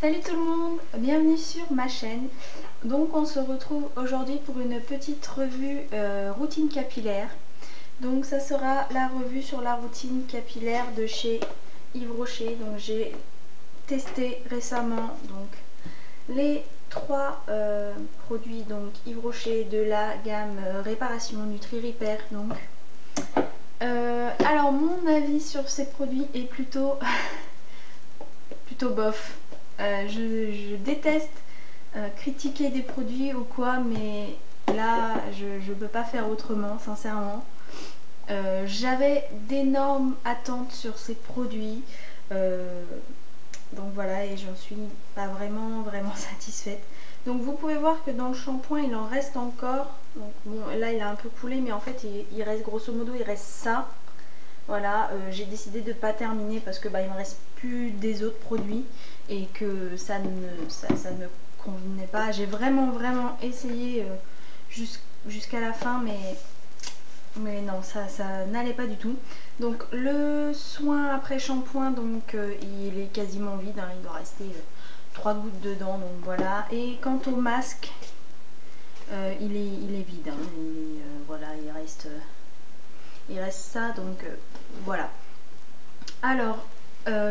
Salut tout le monde, bienvenue sur ma chaîne. Donc on se retrouve aujourd'hui pour une petite revue routine capillaire. Donc ça sera la revue sur la routine capillaire de chez Yves Rocher. Donc j'ai testé récemment les trois produits donc Yves Rocher de la gamme Réparation Nutri Repair. Alors mon avis sur ces produits est plutôt bof. Je déteste critiquer des produits ou quoi, mais là je peux pas faire autrement, sincèrement. J'avais d'énormes attentes sur ces produits, donc voilà, et j'en suis pas vraiment satisfaite. Donc vous pouvez voir que dans le shampoing il en reste encore. Donc bon, là il a un peu coulé, mais en fait il reste grosso modo, il reste ça. Voilà, j'ai décidé de ne pas terminer parce que il me reste plus des autres produits et que ça ne me convenait pas. J'ai vraiment essayé jusqu'à la fin, mais non, ça n'allait pas du tout. Donc le soin après shampoing, donc il est quasiment vide, hein, il doit rester 3 gouttes dedans, donc voilà. Et quant au masque, il est vide, hein, voilà, il reste ça, donc voilà. Alors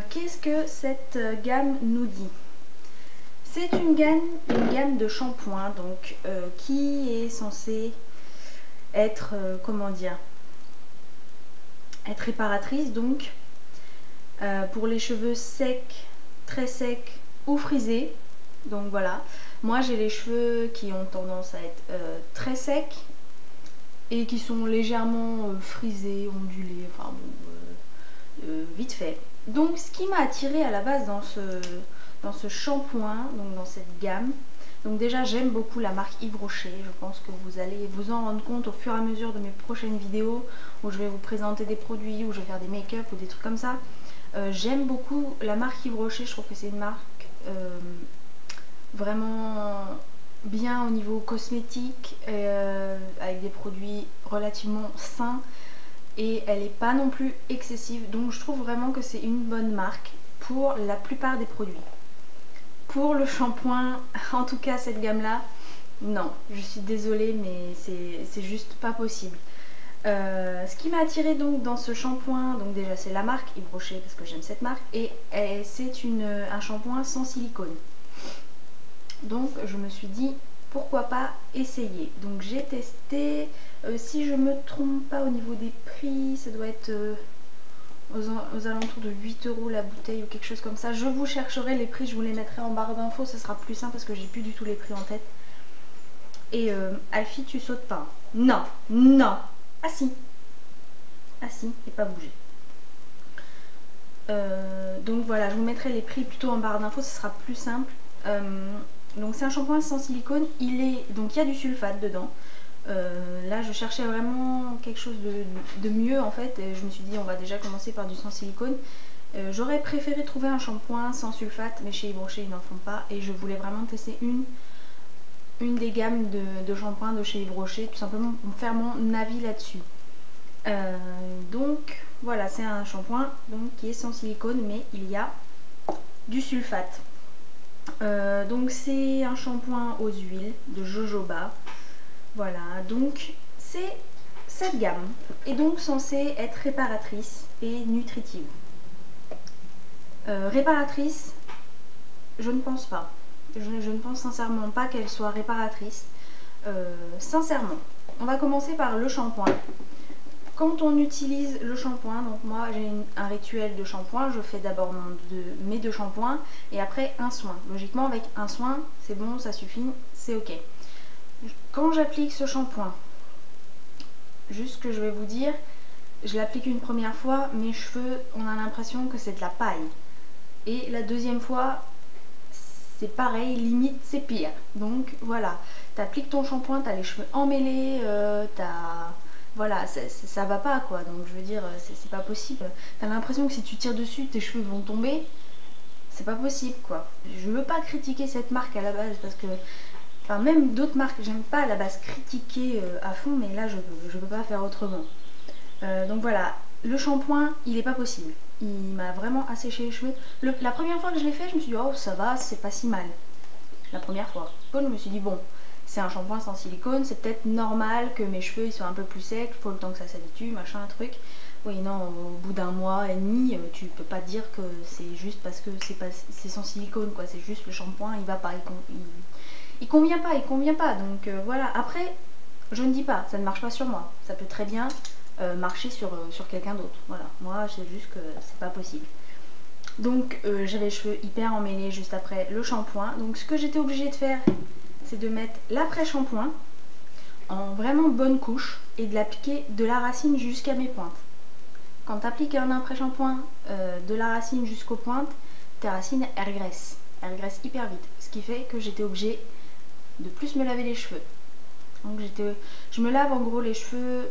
qu'est-ce que cette gamme nous dit? C'est une gamme de shampoing, donc qui est censée être comment dire, être réparatrice, donc pour les cheveux secs, très secs ou frisés. Donc voilà, moi j'ai les cheveux qui ont tendance à être très secs et qui sont légèrement frisés, ondulés, enfin bon, vite fait. Donc ce qui m'a attiré à la base dans ce shampoing, donc dans cette gamme, donc déjà j'aime beaucoup la marque Yves Rocher. Je pense que vous allez vous en rendre compte au fur et à mesure de mes prochaines vidéos où je vais vous présenter des produits, où je vais faire des make-up ou des trucs comme ça. J'aime beaucoup la marque Yves Rocher, je trouve que c'est une marque vraiment bien au niveau cosmétique, avec des produits relativement sains, et elle n'est pas non plus excessive, donc je trouve vraiment que c'est une bonne marque pour la plupart des produits. Pour le shampoing, en tout cas cette gamme là, non, je suis désolée, mais c'est juste pas possible. Ce qui m'a attiré donc dans ce shampoing, donc déjà c'est la marque Yves Rocher parce que j'aime cette marque, et c'est un shampoing sans silicone. Donc je me suis dit pourquoi pas essayer. Donc j'ai testé, si je me trompe pas au niveau des prix, ça doit être aux alentours de 8 € la bouteille ou quelque chose comme ça. Je vous chercherai les prix, je vous les mettrai en barre d'infos, ce sera plus simple parce que j'ai plus du tout les prix en tête. Et Alfie, tu sautes pas? Non, non. Ah si, et pas bouger. Donc voilà, je vous mettrai les prix plutôt en barre d'infos, ce sera plus simple. Donc c'est un shampoing sans silicone, donc il y a du sulfate dedans. Là je cherchais vraiment quelque chose de mieux en fait, et je me suis dit on va déjà commencer par du sans silicone. J'aurais préféré trouver un shampoing sans sulfate, mais chez Yves Rocher ils n'en font pas, et je voulais vraiment tester une des gammes de shampoings de chez Yves Rocher, tout simplement pour faire mon avis là-dessus. Donc voilà, c'est un shampoing donc qui est sans silicone, mais il y a du sulfate. Donc c'est un shampoing aux huiles de jojoba. Voilà, donc c'est cette gamme est donc censée être réparatrice et nutritive. Réparatrice, je ne pense pas. Je ne pense sincèrement pas qu'elle soit réparatrice. Sincèrement, on va commencer par le shampoing. Quand on utilise le shampoing, donc moi j'ai un rituel de shampoing, je fais d'abord mes 2 shampoings et après un soin. Logiquement avec un soin, c'est bon, ça suffit, c'est ok. Quand j'applique ce shampoing, juste que je vais vous dire, je l'applique une première fois, mes cheveux, on a l'impression que c'est de la paille. Et la deuxième fois, c'est pareil, limite c'est pire. Donc voilà, t'appliques ton shampoing, t'as les cheveux emmêlés, voilà, ça va pas quoi, donc je veux dire, c'est pas possible. T'as l'impression que si tu tires dessus, tes cheveux vont tomber. C'est pas possible quoi. Je veux pas critiquer cette marque à la base parce que, enfin même d'autres marques, j'aime pas à la base critiquer à fond, mais là je peux pas faire autrement. Donc voilà, le shampoing, il est pas possible. Il m'a vraiment asséché les cheveux. La première fois que je l'ai fait, je me suis dit, oh ça va, c'est pas si mal. La première fois. Je me suis dit, bon, c'est un shampoing sans silicone, c'est peut-être normal que mes cheveux ils soient un peu plus secs, il faut le temps que ça s'habitue, machin, un truc. Oui, non, au bout d'un mois et demi, tu peux pas dire que c'est juste parce que c'est sans silicone, quoi. C'est juste le shampoing, il va pas, il convient pas, il convient pas. Donc voilà. Après, je ne dis pas, ça ne marche pas sur moi. Ça peut très bien marcher sur quelqu'un d'autre. Voilà. Moi, c'est juste que c'est pas possible. Donc j'avais les cheveux hyper emmêlés juste après le shampoing. Donc ce que j'étais obligée de faire, c'est de mettre l'après-shampoing en vraiment bonne couche et de l'appliquer de la racine jusqu'à mes pointes. Quand tu appliques un après-shampoing de la racine jusqu'aux pointes, tes racines elles regressent hyper vite. Ce qui fait que j'étais obligée de plus me laver les cheveux. Donc je me lave en gros les cheveux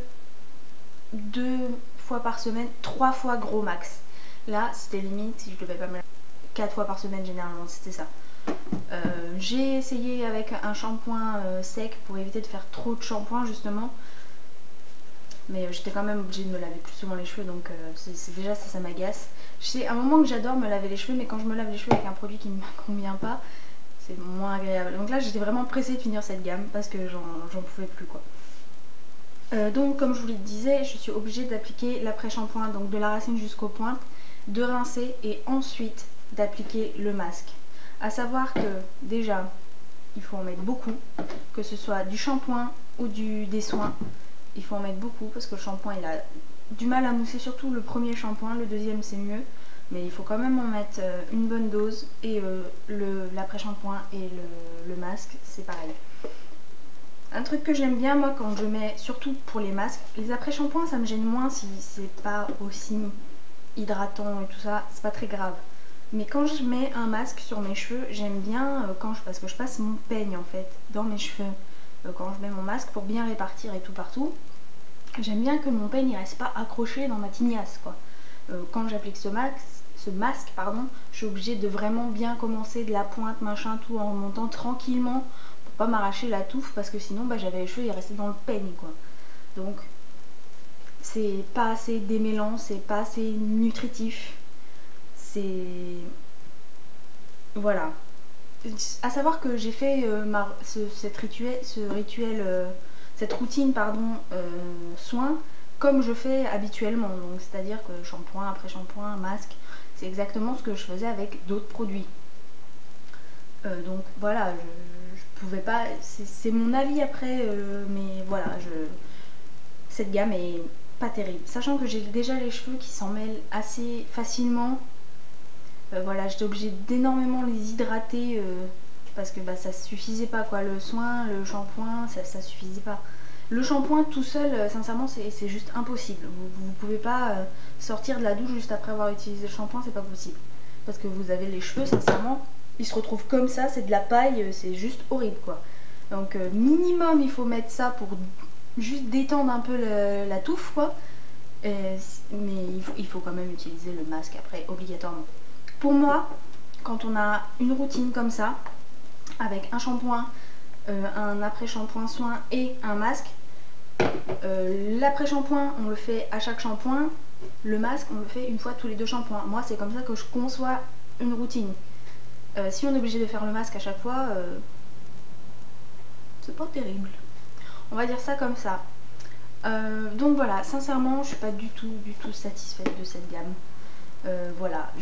2 fois par semaine, 3 fois gros max. Là c'était limite si je devais pas me laver 4 fois par semaine généralement, c'était ça. J'ai essayé avec un shampoing sec pour éviter de faire trop de shampoing justement, mais j'étais quand même obligée de me laver plus souvent les cheveux, donc c'est déjà ça m'agace. C'est un moment que j'adore me laver les cheveux, mais quand je me lave les cheveux avec un produit qui ne me convient pas, c'est moins agréable. Donc là j'étais vraiment pressée de finir cette gamme parce que j'en pouvais plus quoi. Donc comme je vous le disais, je suis obligée d'appliquer l'après-shampoing, donc de la racine jusqu'aux pointes, de rincer et ensuite d'appliquer le masque. À savoir que déjà il faut en mettre beaucoup, que ce soit du shampoing ou des soins, il faut en mettre beaucoup parce que le shampoing il a du mal à mousser, surtout le premier shampoing, le deuxième c'est mieux, mais il faut quand même en mettre une bonne dose, et l'après-shampoing et le masque c'est pareil. Un truc que j'aime bien moi quand je mets, surtout pour les masques, les après-shampoings ça me gêne moins si c'est pas aussi hydratant et tout ça, c'est pas très grave. Mais quand je mets un masque sur mes cheveux, j'aime bien parce que je passe mon peigne en fait dans mes cheveux. Quand je mets mon masque pour bien répartir et tout partout, j'aime bien que mon peigne ne reste pas accroché dans ma tignasse quoi. Quand j'applique ce masque, pardon, je suis obligée de vraiment bien commencer de la pointe machin tout en remontant tranquillement pour pas m'arracher la touffe, parce que sinon bah, j'avais les cheveux, ils restaient dans le peigne quoi. Donc c'est pas assez démêlant, c'est pas assez nutritif. C'est... Voilà. À savoir que j'ai fait cette routine soin comme je fais habituellement. Donc c'est-à-dire que shampoing après shampoing, masque, c'est exactement ce que je faisais avec d'autres produits. Donc voilà, je pouvais pas... C'est mon avis après, mais voilà, cette gamme est pas terrible. Sachant que j'ai déjà les cheveux qui s'en mêlent assez facilement. Voilà, j'étais obligée d'énormément les hydrater parce que bah, ça suffisait pas quoi. Le soin, le shampoing, ça suffisait pas. Le shampoing tout seul, sincèrement, c'est juste impossible. Vous pouvez pas sortir de la douche juste après avoir utilisé le shampoing, c'est pas possible. Parce que vous avez les cheveux, sincèrement, ils se retrouvent comme ça, c'est de la paille, c'est juste horrible quoi. Donc minimum, il faut mettre ça pour juste détendre un peu la touffe quoi. Mais il faut quand même utiliser le masque après, obligatoirement. Pour moi, quand on a une routine comme ça, avec un shampoing, un après-shampoing soin et un masque, l'après-shampoing on le fait à chaque shampoing, le masque on le fait une fois tous les 2 shampoings. Moi c'est comme ça que je conçois une routine. Si on est obligé de faire le masque à chaque fois, c'est pas terrible. On va dire ça comme ça. Donc voilà, sincèrement je suis pas du tout satisfaite de cette gamme. Voilà,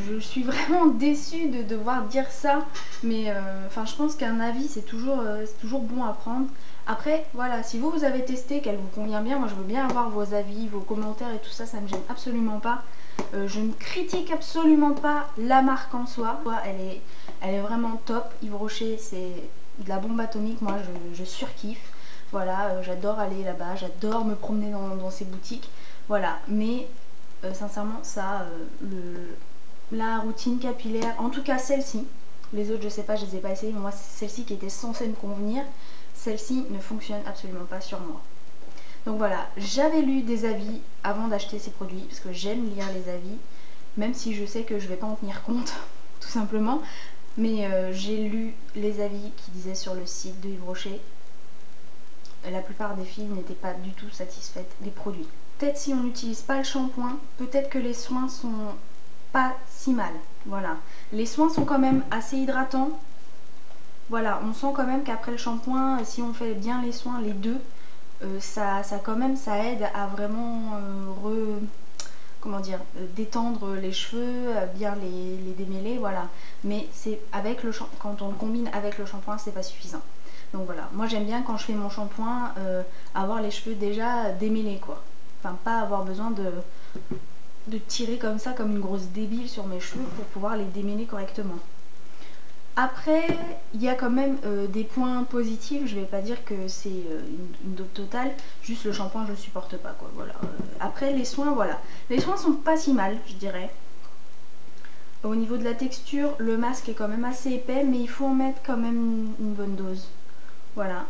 je suis vraiment déçue de devoir dire ça, mais enfin je pense qu'un avis c'est toujours bon à prendre. Après voilà, si vous avez testé, qu'elle vous convient bien, moi je veux bien avoir vos avis, vos commentaires et tout ça, ça me gêne absolument pas. Je ne critique absolument pas la marque en soi, elle est vraiment top. Yves Rocher c'est de la bombe atomique, moi je surkiffe. Voilà, j'adore aller là-bas, j'adore me promener dans ces boutiques, voilà, mais sincèrement ça, la routine capillaire, en tout cas celle-ci, les autres je sais pas, je les ai pas essayées, mais moi c'est celle-ci qui était censée me convenir, celle-ci ne fonctionne absolument pas sur moi. Donc voilà, j'avais lu des avis avant d'acheter ces produits, parce que j'aime lire les avis, même si je sais que je vais pas en tenir compte, tout simplement, mais j'ai lu les avis qui disaient sur le site de Yves Rocher. La plupart des filles n'étaient pas du tout satisfaites des produits. peut-être si on n'utilise pas le shampoing, peut-être que les soins sont pas si mal. Voilà, les soins sont quand même assez hydratants. Voilà, on sent quand même qu'après le shampoing, si on fait bien les soins, les deux, ça quand même, ça aide à vraiment comment dire, détendre les cheveux, bien les démêler, voilà. Mais c'est avec le quand on le combine avec le shampoing, c'est pas suffisant. Donc voilà, moi j'aime bien quand je fais mon shampoing avoir les cheveux déjà démêlés, quoi. Enfin, pas avoir besoin de tirer comme ça, comme une grosse débile sur mes cheveux pour pouvoir les démêler correctement. Après, il y a quand même des points positifs. Je vais pas dire que c'est une dope totale. Juste le shampoing, je supporte pas, quoi. Voilà. Après, les soins, voilà. Les soins sont pas si mal, je dirais. Au niveau de la texture, le masque est quand même assez épais, mais il faut en mettre quand même une bonne dose. Voilà.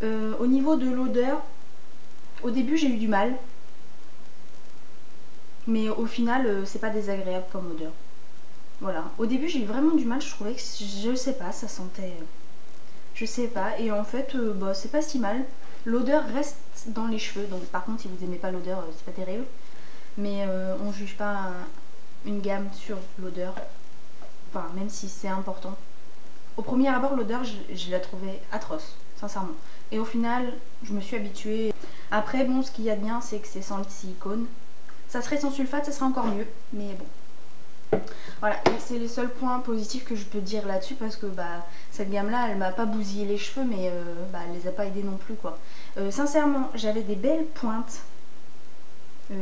Au niveau de l'odeur, au début, j'ai eu du mal. Mais au final, c'est pas désagréable comme odeur. Voilà, au début j'ai eu vraiment du mal, je trouvais que, je sais pas, ça sentait, je sais pas, et en fait, bah, c'est pas si mal. L'odeur reste dans les cheveux, donc par contre si vous aimez pas l'odeur, c'est pas terrible. Mais on juge pas une gamme sur l'odeur, enfin même si c'est important. Au premier abord, l'odeur, je la trouvais atroce, sincèrement. Et au final, je me suis habituée. Après, bon, ce qu'il y a de bien, c'est que c'est sans silicone. Ça serait sans sulfate, ça serait encore mieux, mais bon. Voilà, c'est les seuls points positifs que je peux dire là-dessus parce que bah, cette gamme-là, elle m'a pas bousillé les cheveux, mais bah, elle les a pas aidés non plus, quoi. Sincèrement, j'avais des belles pointes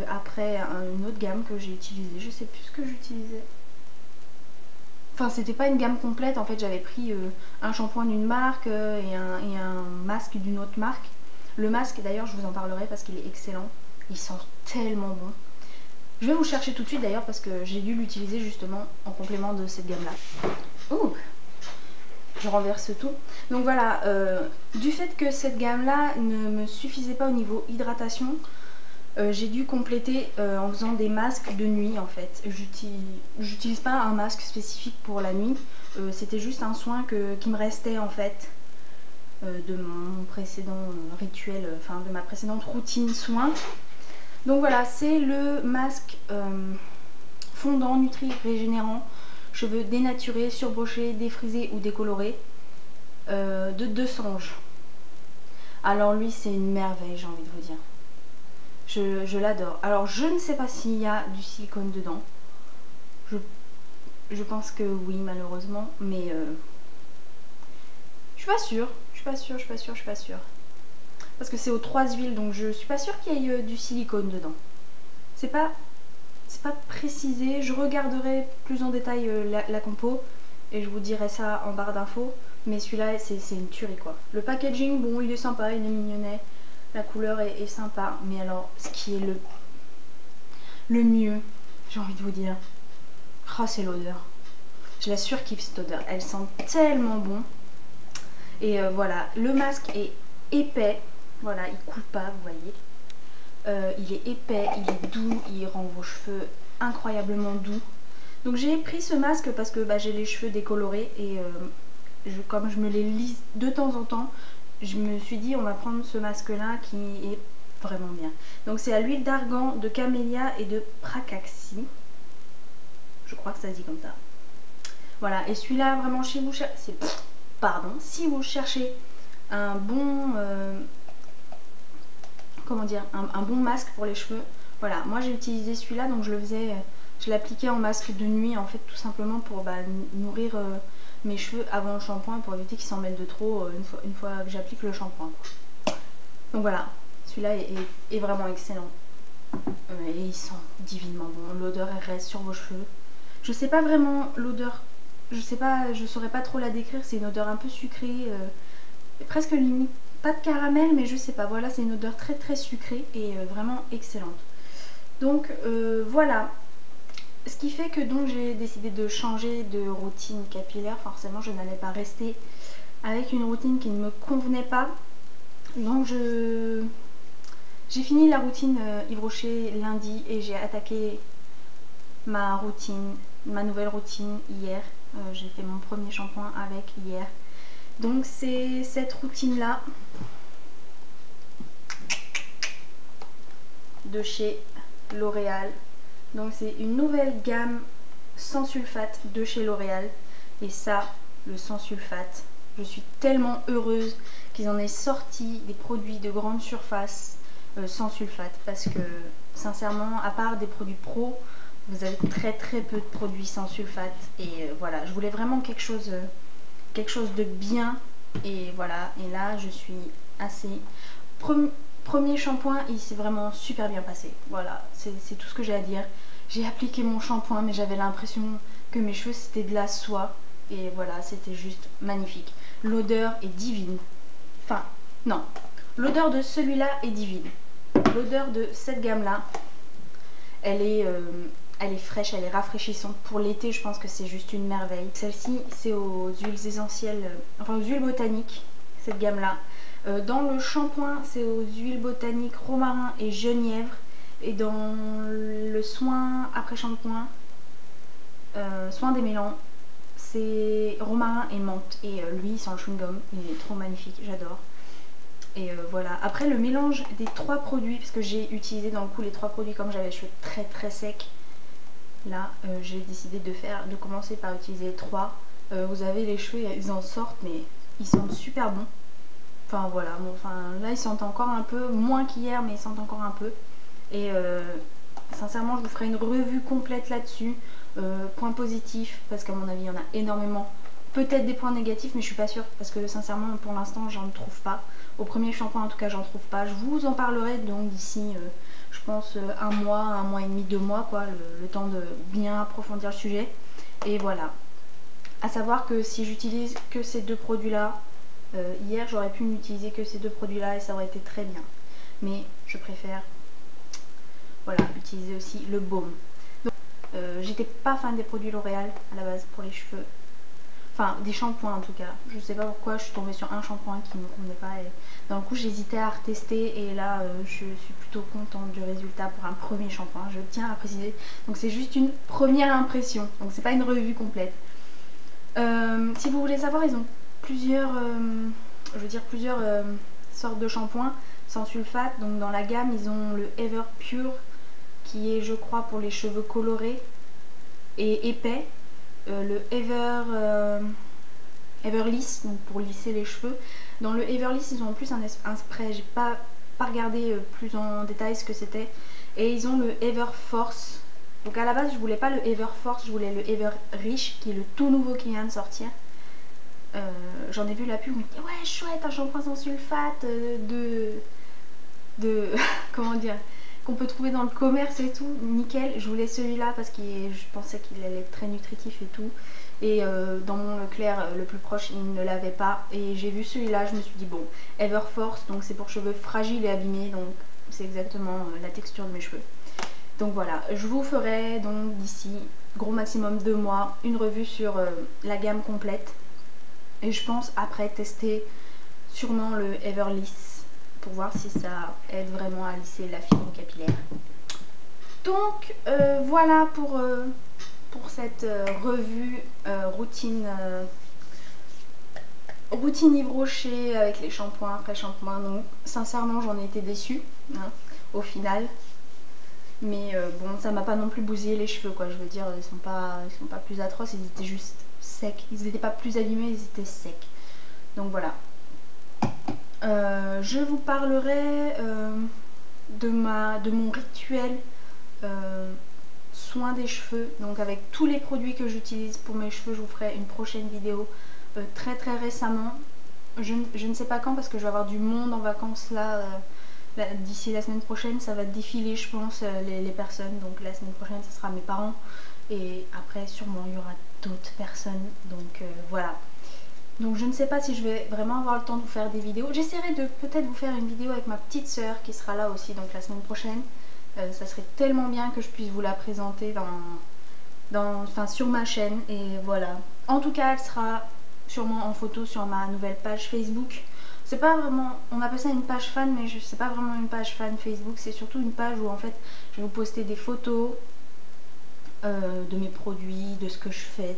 après une autre gamme que j'ai utilisée. Je sais plus ce que j'utilisais. Enfin, c'était pas une gamme complète, en fait, j'avais pris un shampoing d'une marque et un masque d'une autre marque. Le masque, d'ailleurs, je vous en parlerai parce qu'il est excellent. Il sent tellement bon. Je vais vous chercher tout de suite d'ailleurs parce que j'ai dû l'utiliser justement en complément de cette gamme là. Ouh, je renverse tout. Donc voilà, du fait que cette gamme là ne me suffisait pas au niveau hydratation, j'ai dû compléter en faisant des masques de nuit en fait. J'utilise pas un masque spécifique pour la nuit, c'était juste un soin qui me restait en fait de mon précédent rituel, enfin de ma précédente routine soin. Donc voilà, c'est le masque fondant, nutri, régénérant, cheveux dénaturés, surbrochés, défrisés ou décolorés de Desange. Alors lui, c'est une merveille, j'ai envie de vous dire. Je l'adore. Alors je ne sais pas s'il y a du silicone dedans. Je pense que oui, malheureusement, mais je suis pas sûre. Je suis pas sûre. Parce que c'est aux 3 huiles, donc je suis pas sûre qu'il y ait du silicone dedans. C'est pas précisé. Je regarderai plus en détail la compo et je vous dirai ça en barre d'infos. Mais celui-là, c'est une tuerie, quoi. Le packaging, bon, il est sympa, il est mignonnet. La couleur est sympa. Mais alors, ce qui est le mieux, j'ai envie de vous dire, oh, c'est l'odeur. Je la surkiffe cette odeur. Elle sent tellement bon. Et voilà, le masque est épais. Voilà, il coule pas, vous voyez. Il est épais, il est doux, il rend vos cheveux incroyablement doux. Donc j'ai pris ce masque parce que bah, j'ai les cheveux décolorés et comme je me les lisse de temps en temps, je me suis dit on va prendre ce masque là qui est vraiment bien. Donc c'est à l'huile d'argan, de camélia et de pracaxi. Je crois que ça se dit comme ça. Voilà, et celui-là vraiment chez vous, si vous cherchez un bon... comment dire, un bon masque pour les cheveux. Voilà, moi j'ai utilisé celui-là, donc je l'appliquais en masque de nuit en fait, tout simplement pour nourrir mes cheveux avant le shampoing, pour éviter qu'ils s'en mêlent de trop une fois que j'applique le shampoing. Donc voilà, celui-là est vraiment excellent. Et il sent divinement bon, l'odeur elle reste sur vos cheveux. Je sais pas vraiment l'odeur, je saurais pas trop la décrire, c'est une odeur un peu sucrée, presque limite. Pas de caramel, mais je sais pas, voilà, c'est une odeur très très sucrée et vraiment excellente. Donc voilà, ce qui fait que donc j'ai décidé de changer de routine capillaire. Forcément, je n'allais pas rester avec une routine qui ne me convenait pas. Donc j'ai fini la routine Yves Rocher lundi et j'ai attaqué ma nouvelle routine hier. J'ai fait mon premier shampoing avec hier. Donc c'est cette routine là. de chez L'Oréal. Donc c'est une nouvelle gamme sans sulfate de chez L'Oréal. Et ça, le sans sulfate, je suis tellement heureuse qu'ils en aient sorti des produits de grande surface sans sulfate. Parce que sincèrement, à part des produits pro, vous avez très peu de produits sans sulfate. Et voilà, je voulais vraiment quelque chose de bien. Et voilà, et là je suis assez... Premier shampoing, il s'est vraiment super bien passé. Voilà, c'est tout ce que j'ai à dire. J'ai appliqué mon shampoing, mais j'avais l'impression que mes cheveux c'était de la soie. Et voilà, c'était juste magnifique. L'odeur est divine. Enfin, non. L'odeur de celui-là est divine. L'odeur de cette gamme-là, elle est fraîche, elle est rafraîchissante. Pour l'été, je pense que c'est juste une merveille. Celle-ci, c'est aux huiles essentielles, enfin aux huiles botaniques, cette gamme-là. Dans le shampoing, c'est aux huiles botaniques romarin et genièvre. Et dans le soin après shampoing, soin démêlant, c'est romarin et menthe. Et lui, sans le chewing-gum, il est trop magnifique, j'adore. Et voilà, après le mélange des 3 produits, parce que j'ai utilisé dans le coup les 3 produits comme j'avais les cheveux très secs. Là, j'ai décidé de commencer par utiliser les 3. Vous avez les cheveux, ils en sortent, mais ils sentent super bon. Enfin voilà, bon, enfin, là ils sentent encore un peu, moins qu'hier, mais ils sentent encore un peu. Et sincèrement, je vous ferai une revue complète là-dessus. Points positifs, parce qu'à mon avis, il y en a énormément. Peut-être des points négatifs, mais je suis pas sûre, parce que sincèrement, pour l'instant, j'en trouve pas. Au premier shampoing, en tout cas, j'en trouve pas. Je vous en parlerai donc d'ici, je pense, un mois et demi, 2 mois, quoi, le temps de bien approfondir le sujet. Et voilà. À savoir que si j'utilise que ces 2 produits-là, hier, j'aurais pu n'utiliser que ces 2 produits-là et ça aurait été très bien. Mais je préfère, voilà, utiliser aussi le baume. Donc, j'étais pas fan des produits L'Oréal à la base pour les cheveux. Enfin, des shampoings en tout cas. Je sais pas pourquoi, je suis tombée sur un shampoing qui ne me convenait pas. Et dans le coup, j'hésitais à retester. Et là, je suis plutôt contente du résultat pour un premier shampoing. Je tiens à préciser. Donc, c'est juste une première impression. Donc, c'est pas une revue complète. Si vous voulez savoir, ils ont plusieurs sortes de shampoings sans sulfate. Donc, dans la gamme, ils ont le Ever Pure qui est, je crois, pour les cheveux colorés et épais. Le Everlisse, donc pour lisser les cheveux. Dans le Everlisse, ils ont en plus un spray. J'ai pas regardé plus en détail ce que c'était. Et ils ont le Everforce. Donc à la base, je voulais pas le Everforce, je voulais le Everrich, qui est le tout nouveau qui vient de sortir. J'en ai vu la pub, on me dit ouais chouette, un shampoing sans sulfate comment dire, qu'on peut trouver dans le commerce et tout, nickel. Je voulais celui-là parce que je pensais qu'il allait être très nutritif et tout. Et dans mon Leclerc le plus proche, il ne l'avait pas. Et j'ai vu celui-là, je me suis dit bon, Everforce, donc c'est pour cheveux fragiles et abîmés, donc c'est exactement la texture de mes cheveux. Donc voilà, je vous ferai donc d'ici gros maximum 2 mois une revue sur la gamme complète. Et je pense après tester sûrement le Everlisse pour voir si ça aide vraiment à lisser la fibre capillaire. Donc voilà pour cette revue routine Yves Rocher avec les shampoings après shampoing. Donc sincèrement j'en ai été déçue hein, au final. Mais bon, ça m'a pas non plus bousillé les cheveux quoi, je veux dire, ils sont pas plus atroces, ils étaient juste secs. Ils n'étaient pas plus abîmés, ils étaient secs. Donc voilà. Je vous parlerai de mon rituel soin des cheveux. Donc avec tous les produits que j'utilise pour mes cheveux, je vous ferai une prochaine vidéo très récemment. Je ne sais pas quand parce que je vais avoir du monde en vacances là. D'ici la semaine prochaine, ça va défiler je pense les personnes. Donc la semaine prochaine, ce sera mes parents. Et après, sûrement, il y aura d'autres personnes. Donc voilà. Donc je ne sais pas si je vais vraiment avoir le temps de vous faire des vidéos. J'essaierai de peut-être vous faire une vidéo avec ma petite soeur qui sera là aussi donc la semaine prochaine. Ça serait tellement bien que je puisse vous la présenter sur ma chaîne. Et voilà. En tout cas, elle sera sûrement en photo sur ma nouvelle page Facebook. C'est pas vraiment, on appelle ça une page fan, mais c'est pas vraiment une page fan Facebook. C'est surtout une page où en fait je vais vous poster des photos de mes produits, de ce que je fais,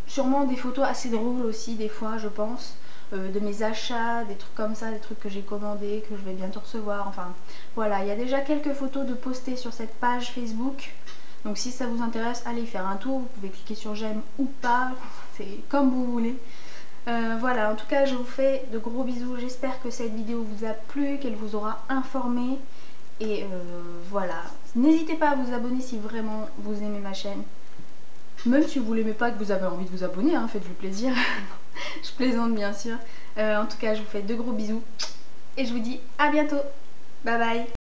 sûrement des photos assez drôles aussi des fois je pense. de mes achats, des trucs comme ça, des trucs que j'ai commandés, que je vais bientôt recevoir. Enfin voilà, il y a déjà quelques photos de postées sur cette page Facebook. Donc si ça vous intéresse, allez faire un tour. Vous pouvez cliquer sur j'aime ou pas, c'est comme vous voulez. Voilà, en tout cas je vous fais de gros bisous. J'espère que cette vidéo vous a plu, qu'elle vous aura informé. Et voilà, n'hésitez pas à vous abonner si vraiment vous aimez ma chaîne. Même si vous l'aimez pas, que vous avez envie de vous abonner, hein, faites-vous plaisir. Je plaisante bien sûr. En tout cas, je vous fais de gros bisous. Et je vous dis à bientôt. Bye bye.